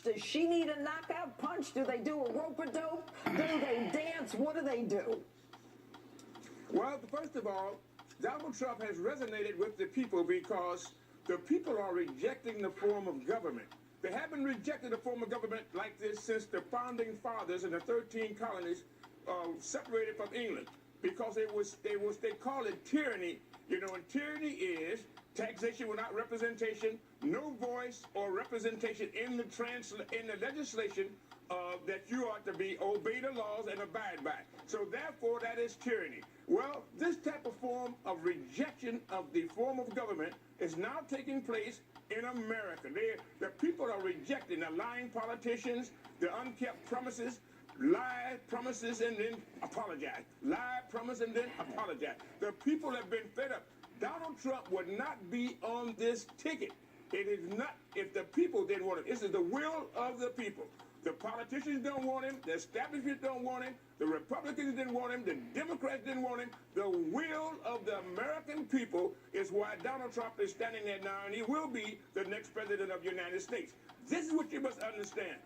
Does she need a knockout punch? Do they do a rope-a-dope? Do they dance? What do they do? Well, first of all, Donald Trump has resonated with the people because the people are rejecting the form of government. They haven't rejected a form of government like this since the founding fathers in the 13 colonies separated from England, because they call it tyranny. You know, and tyranny is taxation without representation, no voice or representation in the legislation that you ought to obey the laws and abide by. So therefore, that is tyranny. Well, this type of form of rejection of the form of government is now taking place in America. The people are rejecting the lying politicians, the unkept promises, lie, promises, and then apologize. Lie, promise, and then apologize. The people have been fed up. Donald Trump would not be on this ticket. It is not, if the people didn't want him. This is the will of the people. The politicians don't want him. The establishment don't want him. The Republicans didn't want him. The Democrats didn't want him. The will of the American people is why Donald Trump is standing there now, and he will be the next president of the United States. This is what you must understand.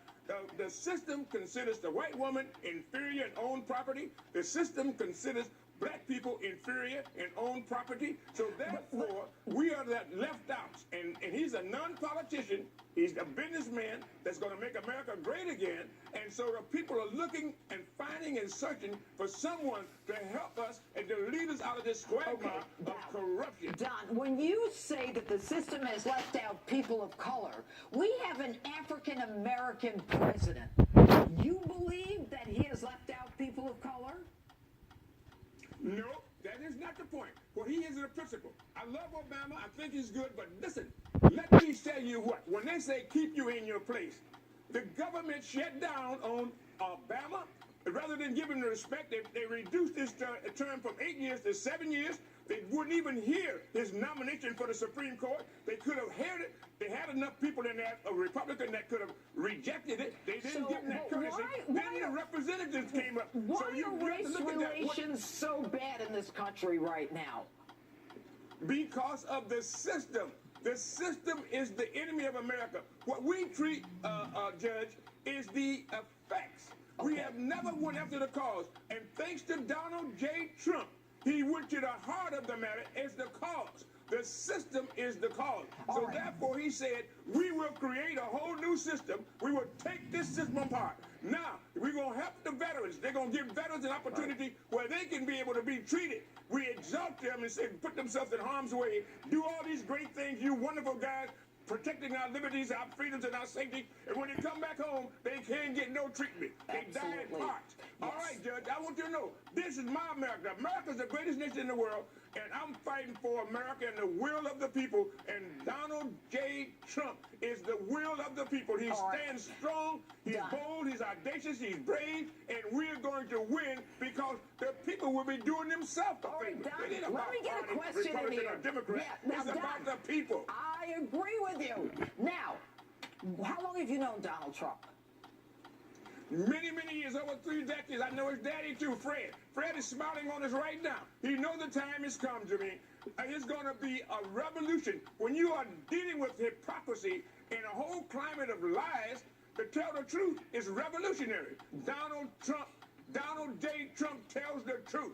The system considers the white woman inferior in own property. The system considers black people inferior in own property. So therefore, we are the left outs. And he's a non-politician. He's a businessman that's going to make America great again. And so the people are looking and finding and searching for someone to help us and to lead us out of this quagmire of corruption. Don, when you say that the system has left out people of color, we have an African-American president. You believe that he has left out people of color? No, that is not the point. Well, he is a principle. I love Obama. I think he's good. But listen, let me tell you what. When they say keep you in your place, the government shut down on Obama. Rather than give him the respect, they reduced his term from 8 years to 7 years. They wouldn't even hear his nomination for the Supreme Court. They could have heard it. They had enough people in there, a Republican, that could have rejected it. They didn't give him that courtesy. Then the representatives came up. Why are race relations so bad in this country right now? Because of the system. The system is the enemy of America. What we treat, Judge, is the effects. Okay. We have never went after the cause. And thanks to Donald J. Trump, he went to the heart of the matter as the cause. The system is the cause. So therefore, he said, we will create a whole new system. We will take this system apart. Now, we're going to help the veterans. They're going to give veterans an opportunity where they can be able to be treated. We exalt them and say, put themselves in harm's way. Do all these great things, you wonderful guys, protecting our liberties, our freedoms, and our safety. And when they come back home, they can't get no treatment. They die in parts. Yes. All right, Judge, I want you to know, this is my America. America's the greatest nation in the world, and I'm fighting for America and the will of the people. And Donald J. Trump is the will of the people. He stands strong, he's bold, he's audacious, he's brave, and we're going to win because the people will be doing themselves a favor. Let me get a question in here. Or Democrat. It's about the people. I agree with you. Now, how long have you known Donald Trump? Many, many years, over 3 decades. I know his daddy too, Fred. Fred is smiling on us right now. He knows the time has come, Jimmy. It's going to be a revolution. When you are dealing with hypocrisy in a whole climate of lies, to tell the truth is revolutionary. Donald J. Trump tells the truth.